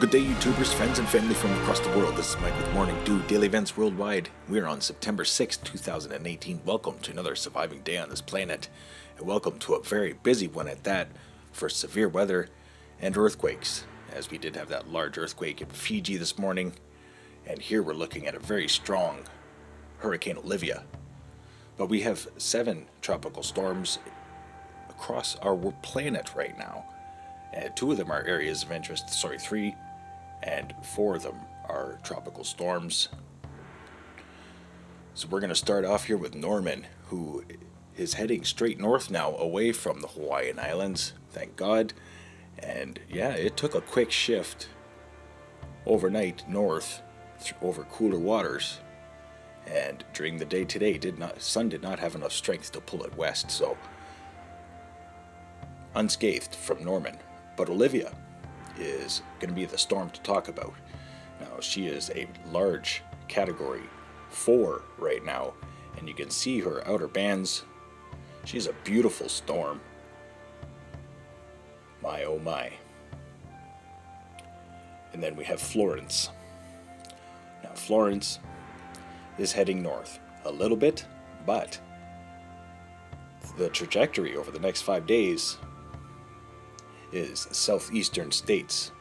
good day, YouTubers, friends, and family from across the world. This is Mike with Morning Dew, daily events worldwide. We're on September 6th, 2018. Welcome to another surviving day on this planet, and welcome to a very busy one at that for severe weather and earthquakes, as we did have that large earthquake in Fiji this morning, and here we're looking at a very strong Hurricane Olivia. But we have 7 tropical storms across our planet right now. 2 of them are areas of interest, 3, and 4 of them are tropical storms. So we're going to start off here with Norman, who is heading straight north now, away from the Hawaiian Islands, thank God. And yeah, it took a quick shift overnight north over cooler waters, and during the day today, sun did not have enough strength to pull it west, so unscathed from Norman. But Olivia is going to be the storm to talk about. Now, she is a large category 4 right now, and you can see her outer bands. She's a beautiful storm. My oh my. And then we have Florence. Now, Florence is heading north a little bit, but the trajectory over the next 5 days is southeastern states.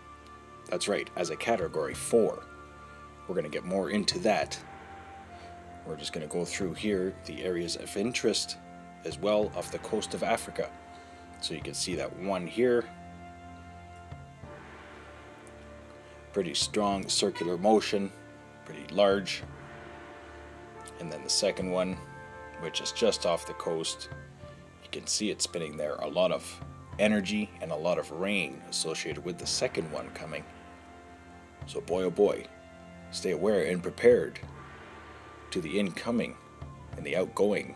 That's right, as a category 4. We're going to get more into that. We're just going to go through here the areas of interest as well off the coast of Africa. So you can see that one here. Pretty strong circular motion, pretty large. And then the second one, which is just off the coast. You can see it spinning there. A lot of energy and a lot of rain associated with the second one coming. So boy oh boy, stay aware and prepared to the incoming and the outgoing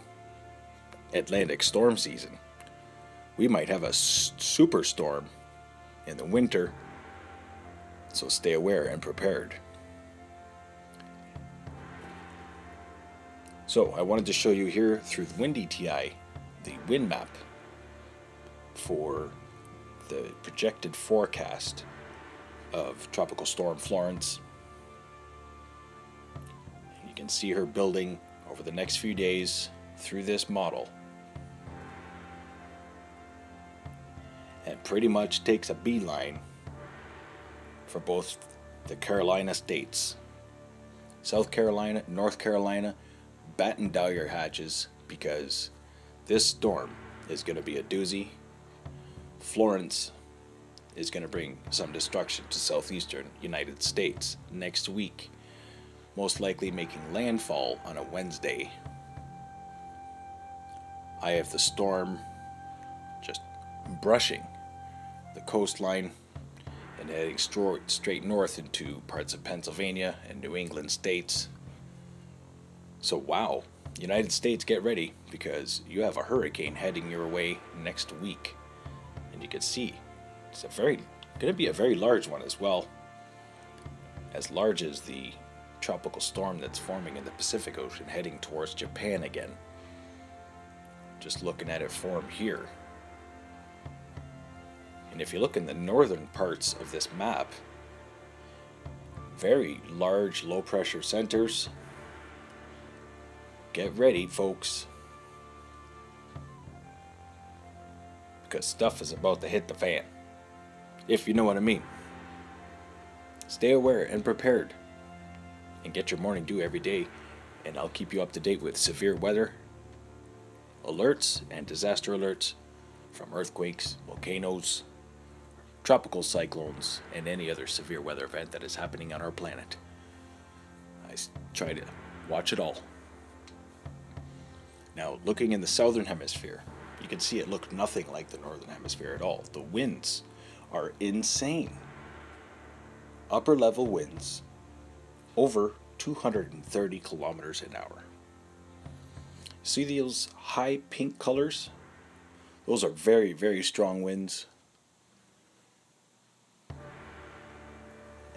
Atlantic storm season. We might have a superstorm in the winter, so stay aware and prepared. So I wanted to show you here through the Windy TI the wind map for the projected forecast of Tropical Storm Florence. And you can see her building over the next few days through this model, and pretty much takes a beeline for both the Carolina states. South Carolina, North Carolina, batten down your hatches, because this storm is going to be a doozy. Florence is going to bring some destruction to southeastern United States next week, most likely making landfall on a Wednesday. I have the storm just brushing the coastline and heading straight north into parts of Pennsylvania and New England states. So wow, United States, get ready, because you have a hurricane heading your way next week. And you can see it's going to be a very large one as well, as large as the tropical storm that's forming in the Pacific Ocean heading towards Japan again. Just looking at it form here. And if you look in the northern parts of this map, very large low pressure centers. Get ready, folks, because stuff is about to hit the fan, if you know what I mean. Stay aware and prepared, and get your morning dew every day, and I'll keep you up to date with severe weather alerts and disaster alerts from earthquakes, volcanoes, tropical cyclones, and any other severe weather event that is happening on our planet. I try to watch it all. Now, looking in the southern hemisphere, you can see it looked nothing like the northern hemisphere at all. The winds are insane. Upper level winds over 230 kilometers an hour. See those high pink colors? Those are very, very strong winds.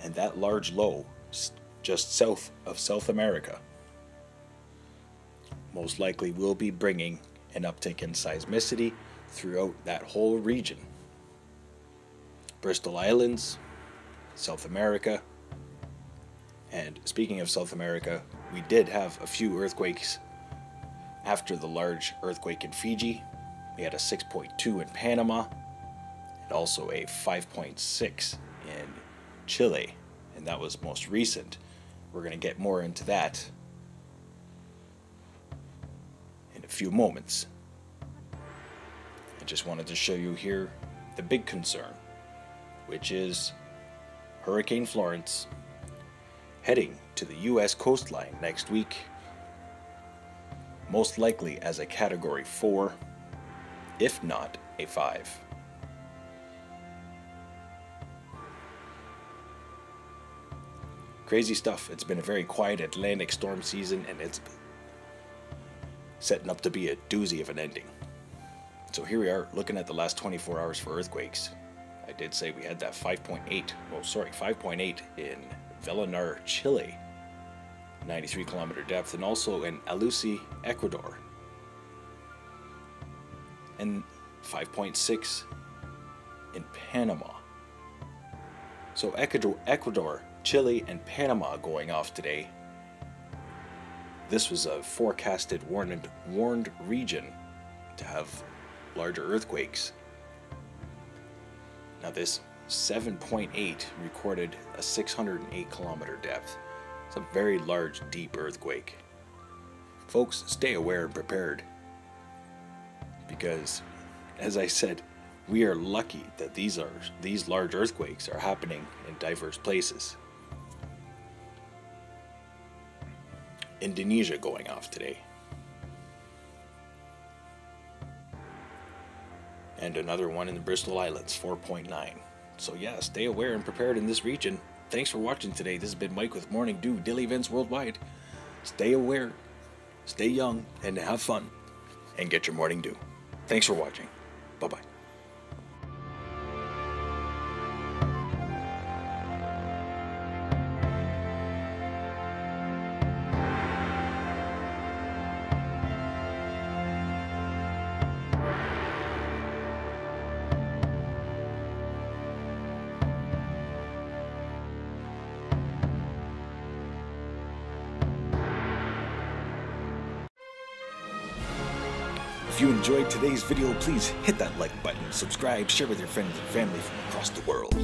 And that large low just south of South America most likely will be bringing an uptick in seismicity throughout that whole region. Bristol Islands, South America. And speaking of South America, we did have a few earthquakes after the large earthquake in Fiji. We had a 6.2 in Panama and also a 5.6 in Chile, and that was most recent. We're going to get more into that in a few moments. I just wanted to show you here the big concern, which is Hurricane Florence heading to the US coastline next week, most likely as a Category 4, if not a 5. Crazy stuff. It's been a very quiet Atlantic storm season, and it's setting up to be a doozy of an ending. So here we are looking at the last 24 hours for earthquakes. I did say we had that 5.8 in Velanar, Chile, 93 kilometer depth, and also in Alusi, Ecuador, and 5.6 in Panama. So Ecuador, Chile, and Panama going off today. This was a forecasted warned region to have larger earthquakes. Now this 7.8 recorded a 608 kilometer depth. It's a very large, deep earthquake. Folks, stay aware and prepared, because as I said, we are lucky that these large earthquakes are happening in diverse places. Indonesia going off today. And another one in the Bristol Islands, 4.9. So yeah, stay aware and prepared in this region. Thanks for watching today. This has been Mike with Morning Dew, daily events worldwide. Stay aware, stay young, and have fun, and get your morning dew. Thanks for watching. Bye-bye. If you enjoyed today's video, please hit that like button, subscribe, share with your friends and family from across the world.